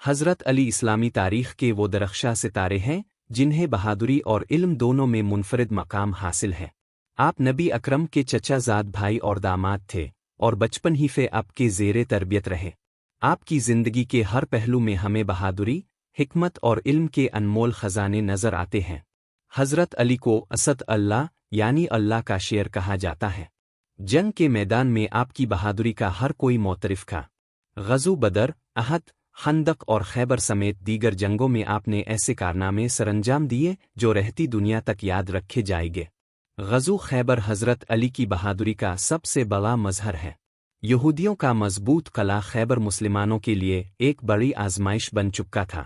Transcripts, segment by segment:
حضرت علی اسلامی تاریخ کے وہ درخشاں ستارے ہیں جنہیں بہادری اور علم دونوں میں منفرد مقام حاصل ہے۔ آپ نبی اکرم کے چچا زاد بھائی اور داماد تھے اور بچپن ہی سے آپ کے زیر تربیت رہے۔ آپ کی زندگی کے ہر پہلو میں ہمیں بہادری، حکمت اور علم کے انمول خزانے نظر آتے ہیں۔ حضرت علی کو اسد اللہ یعنی اللہ کا شیر کہا جاتا ہے۔ جنگ کے میدان میں آپ کی بہادری کا ہر کوئی معترف تھا۔ غزو بدر، احد، خندق اور خیبر سمیت دیگر جنگوں میں آپ نے ایسے کارنامے سرانجام دیے جو رہتی دنیا تک یاد رکھے جائیں گے۔ غزو خیبر حضرت علی کی بہادری کا سب سے بڑا مظہر ہے۔ یہودیوں کا مضبوط قلعہ خیبر مسلمانوں کے لیے ایک بڑی آزمائش بن چکا تھا۔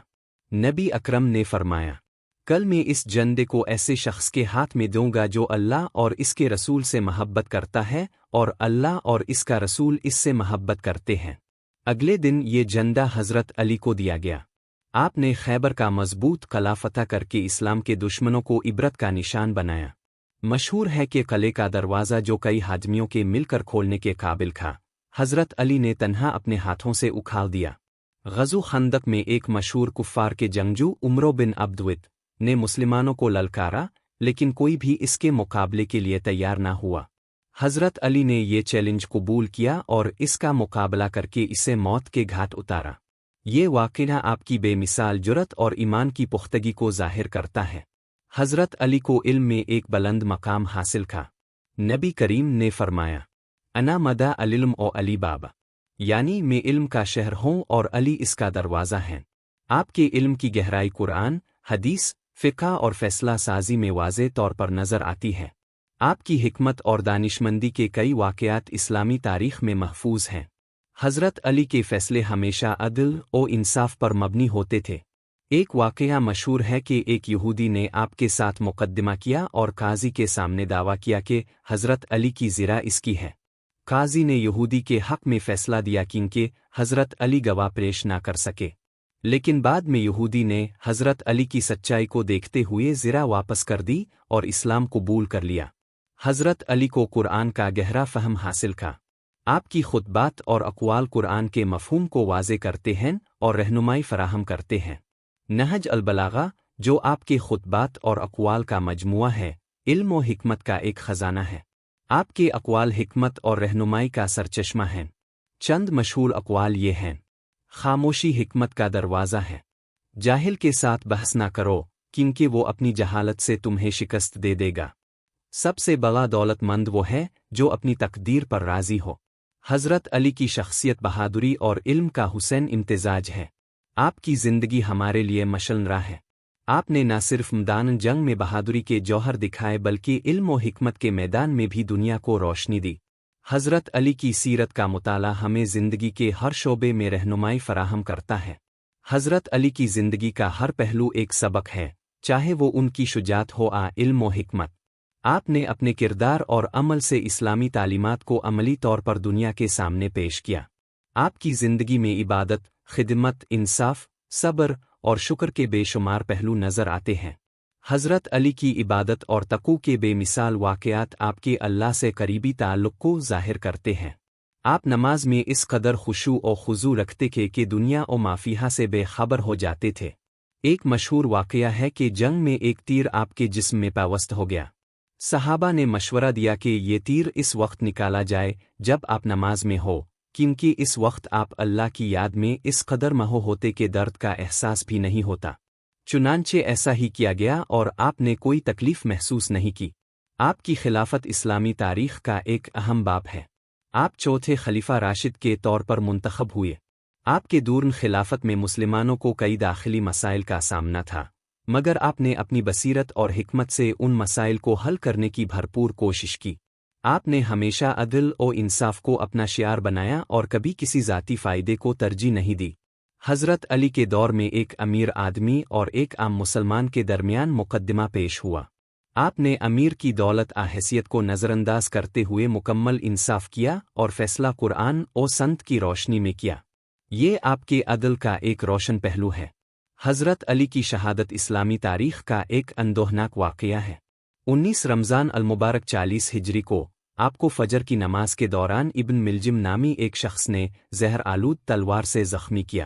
نبی اکرم نے فرمایا، کل میں اس جندے کو ایسے شخص کے ہاتھ میں دوں گا جو اللہ اور اس کے رسول سے محبت کرتا ہے اور اللہ اور اس کا رسول اس سے محبت کرتے ہیں۔ اگلے دن یہ جندہ حضرت علی کو دیا گیا۔ آپ نے خیبر کا مضبوط قلعہ فتح کر کے اسلام کے دشمنوں کو عبرت کا نشان بنایا۔ مشہور ہے کہ قلعے کا دروازہ جو کئی آدمیوں کے مل کر کھولنے کے قابل تھا، حضرت علی نے تنہا اپنے ہاتھوں سے اکھاڑ دیا۔ غزو خندق میں ایک مشہور کفار کے جنگجو عمرو بن عبدود نے مسلمانوں کو للکارا، لیکن کوئی بھی اس کے مقابلے کے لیے تیار نہ ہوا۔ حضرت علی نے یہ چیلنج قبول کیا اور اس کا مقابلہ کر کے اسے موت کے گھاٹ اتارا۔ یہ واقعہ آپ کی بے مثال جرأت اور ایمان کی پختگی کو ظاہر کرتا ہے۔ حضرت علی کو علم میں ایک بلند مقام حاصل تھا۔ نبی کریم نے فرمایا، انا مدہ العلم او علی بابا، یعنی میں علم کا شہر ہوں اور علی اس کا دروازہ ہیں۔ آپ کے علم کی گہرائی قرآن، حدیث، فقہ اور فیصلہ سازی میں واضح طور پر نظر آتی ہے۔ آپ کی حکمت اور دانشمندی کے کئی واقعات اسلامی تاریخ میں محفوظ ہیں۔ حضرت علی کے فیصلے ہمیشہ عدل و انصاف پر مبنی ہوتے تھے۔ ایک واقعہ مشہور ہے کہ ایک یہودی نے آپ کے ساتھ مقدمہ کیا اور قاضی کے سامنے دعویٰ کیا کہ حضرت علی کی زرہ اس کی ہے۔ قاضی نے یہودی کے حق میں فیصلہ دیا کیونکہ حضرت علی گواہ پیش نہ کر سکے، لیکن بعد میں یہودی نے حضرت علی کی سچائی کو دیکھتے ہوئے زرہ واپس کر دی اور اسلام قبول کر لیا۔ حضرت علی کو قرآن کا گہرا فہم حاصل تھا۔ آپ کی خطبات اور اقوال قرآن کے مفہوم کو واضح کرتے ہیں اور رہنمائی فراہم کرتے ہیں۔ نہج البلاغہ، جو آپ کے خطبات اور اقوال کا مجموعہ ہے، علم و حکمت کا ایک خزانہ ہے۔ آپ کے اقوال حکمت اور رہنمائی کا سرچشمہ ہیں۔ چند مشہور اقوال یہ ہیں: خاموشی حکمت کا دروازہ ہے۔ جاہل کے ساتھ بحث نہ کرو کیونکہ وہ اپنی جہالت سے تمہیں شکست دے دے گا۔ سب سے بڑا دولت مند وہ ہے جو اپنی تقدیر پر راضی ہو۔ حضرت علی کی شخصیت بہادری اور علم کا حسین امتزاج ہے۔ آپ کی زندگی ہمارے لیے مشعل راہ ہے۔ آپ نے نہ صرف میدان جنگ میں بہادری کے جوہر دکھائے بلکہ علم و حکمت کے میدان میں بھی دنیا کو روشنی دی۔ حضرت علی کی سیرت کا مطالعہ ہمیں زندگی کے ہر شعبے میں رہنمائی فراہم کرتا ہے۔ حضرت علی کی زندگی کا ہر پہلو ایک سبق ہے، چاہے وہ ان کی شجاعت ہو یا علم و حکمت۔ آپ نے اپنے کردار اور عمل سے اسلامی تعلیمات کو عملی طور پر دنیا کے سامنے پیش کیا۔ آپ کی زندگی میں عبادت، خدمت، انصاف، صبر اور شکر کے بے شمار پہلو نظر آتے ہیں۔ حضرت علی کی عبادت اور تقوی کے بے مثال واقعات آپ کے اللہ سے قریبی تعلق کو ظاہر کرتے ہیں۔ آپ نماز میں اس قدر خشوع و خضوع رکھتے تھے کہ دنیا و ما فیہا سے بے خبر ہو جاتے تھے۔ ایک مشہور واقعہ ہے کہ جنگ میں ایک تیر آپ کے جسم میں پیوست ہو گیا۔ صحابہ نے مشورہ دیا کہ یہ تیر اس وقت نکالا جائے جب آپ نماز میں ہو، کیونکہ اس وقت آپ اللہ کی یاد میں اس قدر مہو ہوتے کہ درد کا احساس بھی نہیں ہوتا۔ چنانچہ ایسا ہی کیا گیا اور آپ نے کوئی تکلیف محسوس نہیں کی۔ آپ کی خلافت اسلامی تاریخ کا ایک اہم باب ہے۔ آپ چوتھے خلیفہ راشد کے طور پر منتخب ہوئے۔ آپ کے دوران خلافت میں مسلمانوں کو کئی داخلی مسائل کا سامنا تھا، مگر آپ نے اپنی بصیرت اور حکمت سے ان مسائل کو حل کرنے کی بھرپور کوشش کی۔ آپ نے ہمیشہ عدل و انصاف کو اپنا شعار بنایا اور کبھی کسی ذاتی فائدے کو ترجیح نہیں دی۔ حضرت علی کے دور میں ایک امیر آدمی اور ایک عام مسلمان کے درمیان مقدمہ پیش ہوا۔ آپ نے امیر کی دولت حیثیت کو نظر انداز کرتے ہوئے مکمل انصاف کیا اور فیصلہ قرآن و سنت کی روشنی میں کیا۔ یہ آپ کے عدل کا ایک روشن پہلو ہے۔ حضرت علی کی شہادت اسلامی تاریخ کا ایک اندوہناک واقعہ ہے۔ 19 رمضان المبارک 40 ہجری کو آپ کو فجر کی نماز کے دوران ابن ملجم نامی ایک شخص نے زہر آلود تلوار سے زخمی کیا۔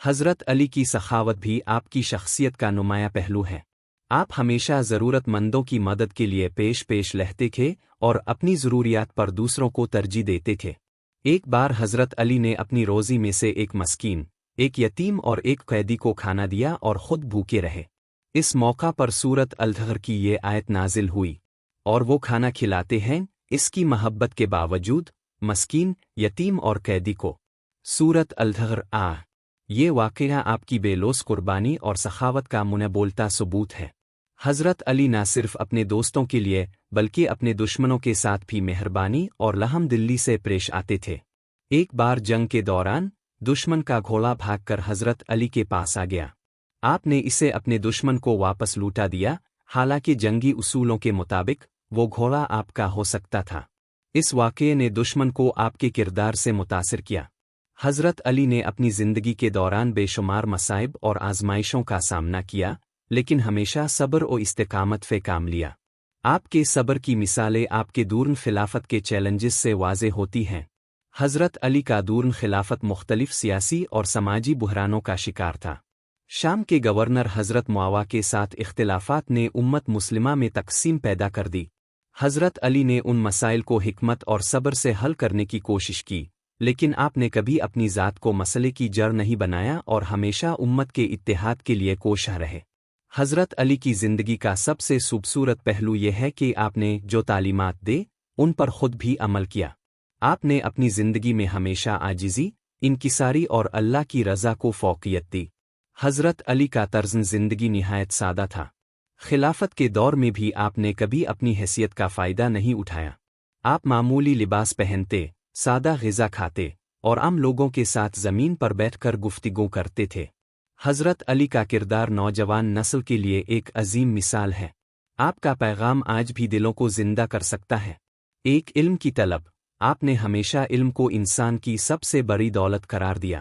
حضرت علی کی سخاوت بھی آپ کی شخصیت کا نمایاں پہلو ہے۔ آپ ہمیشہ ضرورت مندوں کی مدد کے لیے پیش رہتے تھے اور اپنی ضروریات پر دوسروں کو ترجیح دیتے تھے۔ ایک بار حضرت علی نے اپنی روزی میں سے ایک مسکین، ایک یتیم اور ایک قیدی کو کھانا دیا اور خود بھوکے رہے۔ اس موقع پر سورت الدھر کی یہ آیت نازل ہوئی، اور وہ کھانا کھلاتے ہیں اس کی محبت کے باوجود مسکین، یتیم اور قیدی کو۔ سورت الدھر یہ واقعہ آپ کی بے لوث قربانی اور سخاوت کا منہ بولتا ثبوت ہے۔ حضرت علی نہ صرف اپنے دوستوں کے لیے بلکہ اپنے دشمنوں کے ساتھ بھی مہربانی اور رحم دلی سے پیش آتے تھے۔ ایک بار جنگ کے دوران دشمن کا گھوڑا بھاگ کر حضرت علی کے پاس آ گیا۔ آپ نے اسے اپنے دشمن کو واپس لوٹا دیا، حالانکہ جنگی اصولوں کے مطابق وہ گھوڑا آپ کا ہو سکتا تھا۔ اس واقعے نے دشمن کو آپ کے کردار سے متاثر کیا۔ حضرت علی نے اپنی زندگی کے دوران بے شمار مصائب اور آزمائشوں کا سامنا کیا، لیکن ہمیشہ صبر و استقامت سے کام لیا۔ آپ کے صبر کی مثالیں آپ کے دورن خلافت کے چیلنجز سے واضح ہوتی ہیں۔ حضرت علی کا دورن خلافت مختلف سیاسی اور سماجی بحرانوں کا شکار تھا۔ شام کے گورنر حضرت معاویہ کے ساتھ اختلافات نے امت مسلمہ میں تقسیم پیدا کر دی۔ حضرت علی نے ان مسائل کو حکمت اور صبر سے حل کرنے کی کوشش کی، لیکن آپ نے کبھی اپنی ذات کو مسئلے کی جڑ نہیں بنایا اور ہمیشہ امت کے اتحاد کے لیے کوشاں رہے۔ حضرت علی کی زندگی کا سب سے خوبصورت پہلو یہ ہے کہ آپ نے جو تعلیمات دے ان پر خود بھی عمل کیا۔ آپ نے اپنی زندگی میں ہمیشہ عاجزی، انکساری اور اللہ کی رضا کو فوقیت دی۔ حضرت علی کا طرز زندگی نہایت سادہ تھا۔ خلافت کے دور میں بھی آپ نے کبھی اپنی حیثیت کا فائدہ نہیں اٹھایا۔ آپ معمولی لباس پہنتے، سادہ غذا کھاتے اور عام لوگوں کے ساتھ زمین پر بیٹھ کر گفتگو کرتے تھے۔ حضرت علی کا کردار نوجوان نسل کے لیے ایک عظیم مثال ہے۔ آپ کا پیغام آج بھی دلوں کو زندہ کر سکتا ہے۔ ایک علم کی طلب، آپ نے ہمیشہ علم کو انسان کی سب سے بڑی دولت قرار دیا۔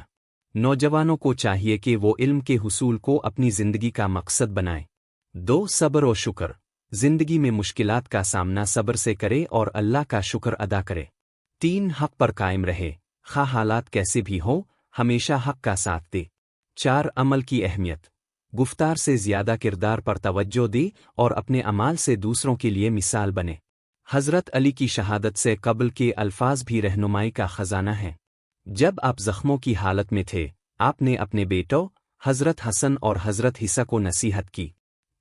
نوجوانوں کو چاہیے کہ وہ علم کے حصول کو اپنی زندگی کا مقصد بنائیں۔ 2 صبر و شکر، زندگی میں مشکلات کا سامنا صبر سے کرے اور اللہ کا شکر ادا کرے۔ 3 حق پر قائم رہے، خواہ حالات کیسے بھی ہوں، ہمیشہ حق کا ساتھ دے۔ 4 عمل کی اہمیت، گفتار سے زیادہ کردار پر توجہ دے اور اپنے اعمال سے دوسروں کے لیے مثال بنے۔ حضرت علی کی شہادت سے قبل کے الفاظ بھی رہنمائی کا خزانہ ہیں۔ جب آپ زخموں کی حالت میں تھے، آپ نے اپنے بیٹوں حضرت حسن اور حضرت حسن کو نصیحت کی،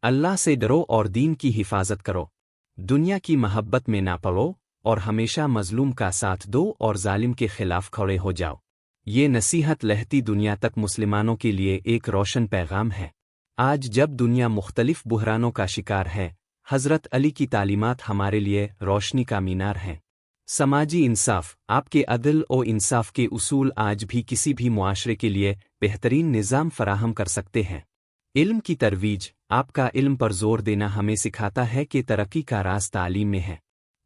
اللہ سے ڈرو اور دین کی حفاظت کرو، دنیا کی محبت میں نہ پڑو اور ہمیشہ مظلوم کا ساتھ دو اور ظالم کے خلاف کھڑے ہو جاؤ۔ یہ نصیحت لہتی دنیا تک مسلمانوں کے لیے ایک روشن پیغام ہے۔ آج جب دنیا مختلف بحرانوں کا شکار ہے، حضرت علی کی تعلیمات ہمارے لیے روشنی کا مینار ہیں۔ سماجی انصاف، آپ کے عدل و انصاف کے اصول آج بھی کسی بھی معاشرے کے لیے بہترین نظام فراہم کر سکتے ہیں۔ علم کی ترویج، آپ کا علم پر زور دینا ہمیں سکھاتا ہے کہ ترقی کا راز تعلیم میں ہے۔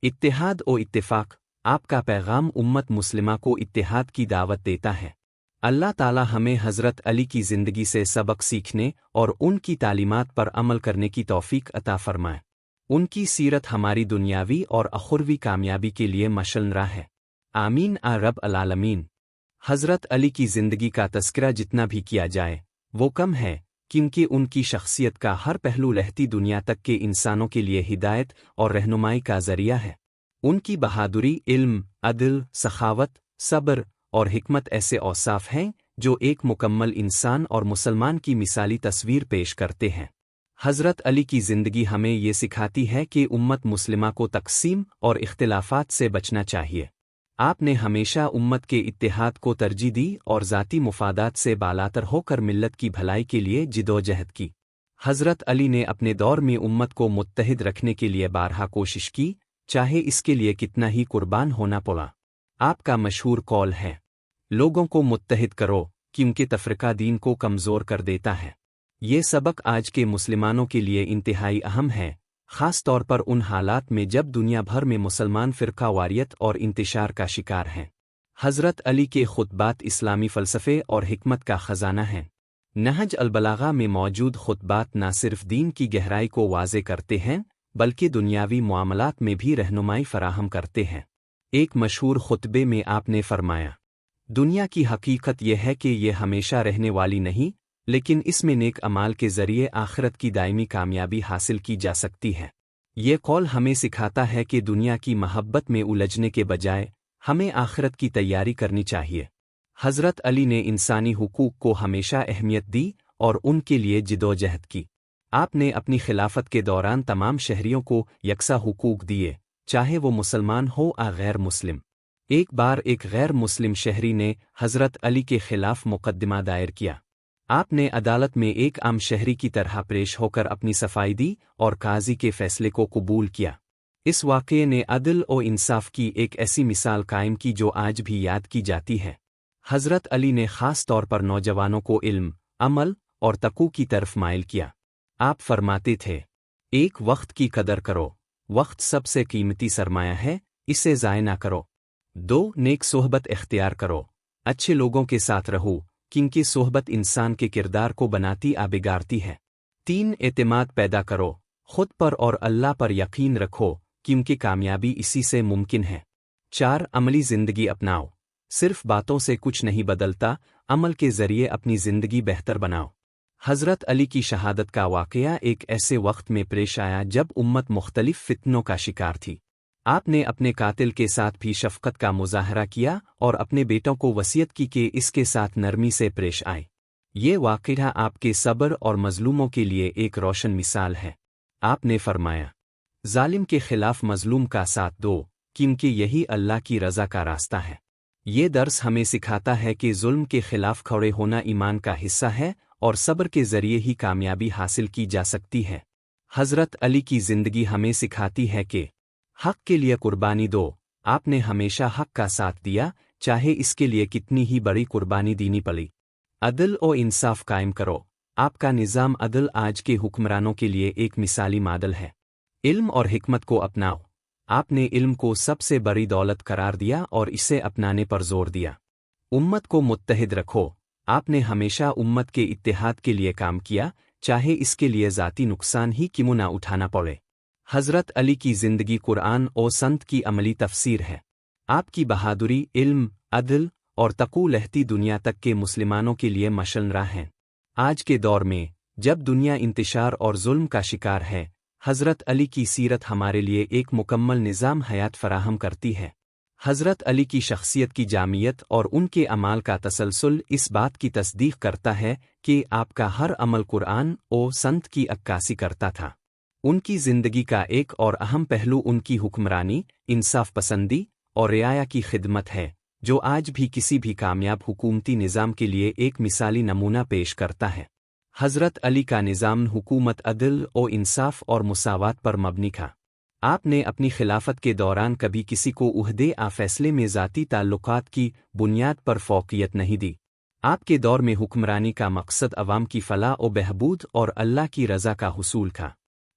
اتحاد و اتفاق، آپ کا پیغام امت مسلمہ کو اتحاد کی دعوت دیتا ہے۔ اللہ تعالی ہمیں حضرت علی کی زندگی سے سبق سیکھنے اور ان کی تعلیمات پر عمل کرنے کی توفیق عطا فرمائے۔ ان کی سیرت ہماری دنیاوی اور اخروی کامیابی کے لیے مشعل راہ ہے۔ آمین رب العالمین۔ حضرت علی کی زندگی کا تذکرہ جتنا بھی کیا جائے وہ کم ہے، کیونکہ ان کی شخصیت کا ہر پہلو لہتی دنیا تک کے انسانوں کے لیے ہدایت اور رہنمائی کا ذریعہ ہے۔ ان کی بہادری، علم، عدل، سخاوت، صبر اور حکمت ایسے اوصاف ہیں جو ایک مکمل انسان اور مسلمان کی مثالی تصویر پیش کرتے ہیں۔ حضرت علی کی زندگی ہمیں یہ سکھاتی ہے کہ امت مسلمہ کو تقسیم اور اختلافات سے بچنا چاہیے۔ آپ نے ہمیشہ امت کے اتحاد کو ترجیح دی اور ذاتی مفادات سے بالاتر ہو کر ملت کی بھلائی کے لیے جدوجہد کی۔ حضرت علی نے اپنے دور میں امت کو متحد رکھنے کے لیے بارہا کوشش کی، چاہے اس کے لیے کتنا ہی قربان ہونا پڑا۔ آپ کا مشہور قول ہے، لوگوں کو متحد کرو کیونکہ تفرقہ دین کو کمزور کر دیتا ہے۔ یہ سبق آج کے مسلمانوں کے لیے انتہائی اہم ہے، خاص طور پر ان حالات میں جب دنیا بھر میں مسلمان فرقہ واریت اور انتشار کا شکار ہیں۔ حضرت علی کے خطبات اسلامی فلسفے اور حکمت کا خزانہ ہیں۔ نہج البلاغہ میں موجود خطبات نہ صرف دین کی گہرائی کو واضح کرتے ہیں بلکہ دنیاوی معاملات میں بھی رہنمائی فراہم کرتے ہیں۔ ایک مشہور خطبے میں آپ نے فرمایا، دنیا کی حقیقت یہ ہے کہ یہ ہمیشہ رہنے والی نہیں، لیکن اس میں نیک اعمال کے ذریعے آخرت کی دائمی کامیابی حاصل کی جا سکتی ہے۔ یہ قول ہمیں سکھاتا ہے کہ دنیا کی محبت میں الجھنے کے بجائے ہمیں آخرت کی تیاری کرنی چاہیے۔ حضرت علی نے انسانی حقوق کو ہمیشہ اہمیت دی اور ان کے لیے جدوجہد کی۔ آپ نے اپنی خلافت کے دوران تمام شہریوں کو یکساں حقوق دیے، چاہے وہ مسلمان ہو یا غیر مسلم۔ ایک بار ایک غیر مسلم شہری نے حضرت علی کے خلاف مقدمہ دائر کیا۔ آپ نے عدالت میں ایک عام شہری کی طرح پیش ہو کر اپنی صفائی دی اور قاضی کے فیصلے کو قبول کیا۔ اس واقعے نے عدل و انصاف کی ایک ایسی مثال قائم کی جو آج بھی یاد کی جاتی ہے۔ حضرت علی نے خاص طور پر نوجوانوں کو علم، عمل اور تقوی کی طرف مائل کیا۔ آپ فرماتے تھے، ایک وقت کی قدر کرو، وقت سب سے قیمتی سرمایہ ہے، اسے ضائع نہ کرو۔ 2 نیک صحبت اختیار کرو، اچھے لوگوں کے ساتھ رہو، کیونکہ صحبت انسان کے کردار کو بناتی بگاڑتی ہے۔ 3 اعتماد پیدا کرو، خود پر اور اللہ پر یقین رکھو، کیونکہ کامیابی اسی سے ممکن ہے۔ 4 عملی زندگی اپناؤ، صرف باتوں سے کچھ نہیں بدلتا، عمل کے ذریعے اپنی زندگی بہتر بناؤ۔ حضرت علی کی شہادت کا واقعہ ایک ایسے وقت میں پیش آیا جب امت مختلف فتنوں کا شکار تھی۔ آپ نے اپنے قاتل کے ساتھ بھی شفقت کا مظاہرہ کیا اور اپنے بیٹوں کو وصیت کی کہ اس کے ساتھ نرمی سے پیش آئے۔ یہ واقعہ آپ کے صبر اور مظلوموں کے لیے ایک روشن مثال ہے۔ آپ نے فرمایا، ظالم کے خلاف مظلوم کا ساتھ دو، کیونکہ یہی اللہ کی رضا کا راستہ ہے۔ یہ درس ہمیں سکھاتا ہے کہ ظلم کے خلاف کھڑے ہونا ایمان کا حصہ ہے اور صبر کے ذریعے ہی کامیابی حاصل کی جا سکتی ہے۔ حضرت علی کی زندگی ہمیں سکھاتی ہے کہ حق کے لیے قربانی دو۔ آپ نے ہمیشہ حق کا ساتھ دیا، چاہے اس کے لیے کتنی ہی بڑی قربانی دینی پڑی۔ عدل و انصاف قائم کرو، آپ کا نظام عدل آج کے حکمرانوں کے لیے ایک مثالی ماڈل ہے۔ علم اور حکمت کو اپناؤ، آپ نے علم کو سب سے بڑی دولت قرار دیا اور اسے اپنانے پر زور دیا۔ امت کو متحد رکھو، آپ نے ہمیشہ امت کے اتحاد کے لیے کام کیا، چاہے اس کے لیے ذاتی نقصان ہی کیوں نہ اٹھانا پڑے۔ حضرت علی کی زندگی قرآن و سنت کی عملی تفسیر ہے۔ آپ کی بہادری، علم، عدل اور تقوی لہتی دنیا تک کے مسلمانوں کے لیے مشعل راہ ہیں۔ آج کے دور میں جب دنیا انتشار اور ظلم کا شکار ہے، حضرت علی کی سیرت ہمارے لیے ایک مکمل نظام حیات فراہم کرتی ہے۔ حضرت علی کی شخصیت کی جامعیت اور ان کے اعمال کا تسلسل اس بات کی تصدیق کرتا ہے کہ آپ کا ہر عمل قرآن و سنت کی عکاسی کرتا تھا۔ ان کی زندگی کا ایک اور اہم پہلو ان کی حکمرانی، انصاف پسندی اور رعایا کی خدمت ہے، جو آج بھی کسی بھی کامیاب حکومتی نظام کے لیے ایک مثالی نمونہ پیش کرتا ہے۔ حضرت علی کا نظام حکومت عدل و انصاف اور مساوات پر مبنی تھا۔ آپ نے اپنی خلافت کے دوران کبھی کسی کو عہدے یا فیصلے میں ذاتی تعلقات کی بنیاد پر فوقیت نہیں دی۔ آپ کے دور میں حکمرانی کا مقصد عوام کی فلاح و بہبود اور اللہ کی رضا کا حصول تھا۔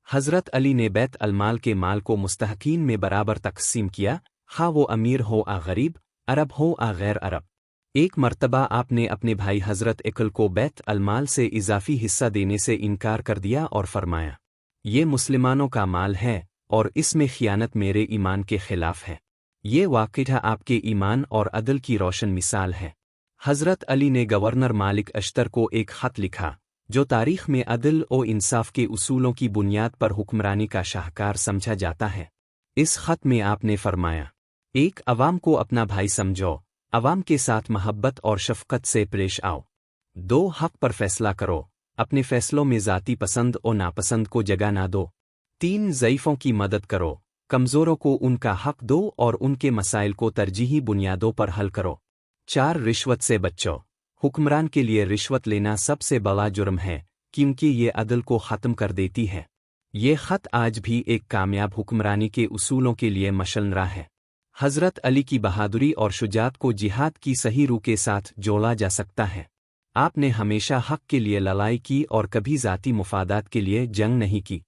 حضرت علی نے بیت المال کے مال کو مستحقین میں برابر تقسیم کیا، خواہ وہ امیر ہو یا غریب، عرب ہو یا غیر عرب۔ ایک مرتبہ آپ نے اپنے بھائی حضرت عقل کو بیت المال سے اضافی حصہ دینے سے انکار کر دیا اور فرمایا، یہ مسلمانوں کا مال ہے اور اس میں خیانت میرے ایمان کے خلاف ہے۔ یہ واقعہ آپ کے ایمان اور عدل کی روشن مثال ہے۔ حضرت علی نے گورنر مالک اشتر کو ایک خط لکھا، جو تاریخ میں عدل و انصاف کے اصولوں کی بنیاد پر حکمرانی کا شاہکار سمجھا جاتا ہے۔ اس خط میں آپ نے فرمایا، ایک، عوام کو اپنا بھائی سمجھو، عوام کے ساتھ محبت اور شفقت سے پیش آؤ۔ 2، حق پر فیصلہ کرو، اپنے فیصلوں میں ذاتی پسند و ناپسند کو جگہ نہ دو۔ 3، ضعیفوں کی مدد کرو، کمزوروں کو ان کا حق دو اور ان کے مسائل کو ترجیحی بنیادوں پر حل کرو۔ 4، رشوت سے بچو، حکمران کے لیے رشوت لینا سب سے بڑا جرم ہے، کیونکہ یہ عدل کو ختم کر دیتی ہے۔ یہ خط آج بھی ایک کامیاب حکمرانی کے اصولوں کے لیے مشعل راہ ہے۔ حضرت علی کی بہادری اور شجاعت کو جہاد کی صحیح روح کے ساتھ جوڑا جا سکتا ہے۔ آپ نے ہمیشہ حق کے لیے لڑائی کی اور کبھی ذاتی مفادات کے لیے جنگ نہیں کی۔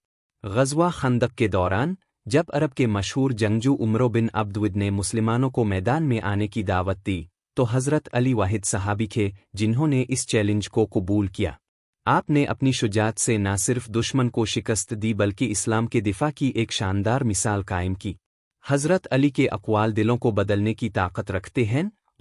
غزوہ خندق کے دوران جب عرب کے مشہور جنگجو عمرو بن عبدود نے مسلمانوں کو میدان میں آنے کی دعوت دی، تو حضرت علی واحد صحابی تھے جنہوں نے اس چیلنج کو قبول کیا۔ آپ نے اپنی شجاعت سے نہ صرف دشمن کو شکست دی بلکہ اسلام کے دفاع کی ایک شاندار مثال قائم کی۔ حضرت علی کے اقوال دلوں کو بدلنے کی طاقت رکھتے ہیں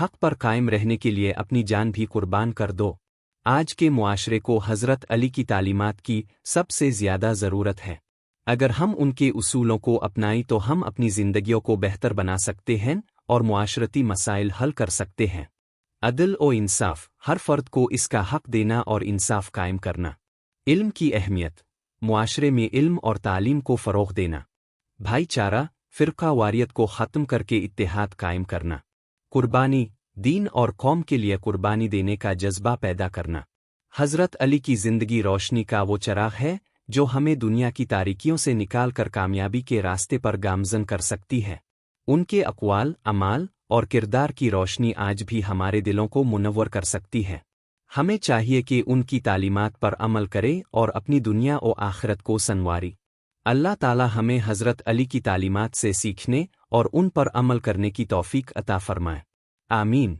حق پر قائم رہنے کے لیے اپنی جان بھی قربان کر دو۔ آج کے معاشرے کو حضرت علی کی تعلیمات کی سب سے زیادہ ضرورت ہے۔ اگر ہم ان کے اصولوں کو اپنائیں تو ہم اپنی زندگیوں کو بہتر بنا سکتے ہیں اور معاشرتی مسائل حل کر سکتے ہیں۔ عدل و انصاف، ہر فرد کو اس کا حق دینا اور انصاف قائم کرنا۔ علم کی اہمیت، معاشرے میں علم اور تعلیم کو فروغ دینا۔ بھائی چارہ، فرقہ واریت کو ختم کر کے اتحاد قائم کرنا۔ قربانی، دین اور قوم کے لیے قربانی دینے کا جذبہ پیدا کرنا۔ حضرت علی کی زندگی روشنی کا وہ چراغ ہے جو ہمیں دنیا کی تاریکیوں سے نکال کر کامیابی کے راستے پر گامزن کر سکتی ہے۔ ان کے اقوال، اعمال اور کردار کی روشنی آج بھی ہمارے دلوں کو منور کر سکتی ہے۔ ہمیں چاہیے کہ ان کی تعلیمات پر عمل کرے اور اپنی دنیا و آخرت کو سنواری۔ اللہ تعالی ہمیں حضرت علی کی تعلیمات سے سیکھنے اور ان پر عمل کرنے کی توفیق عطا فرمائے۔ آمین۔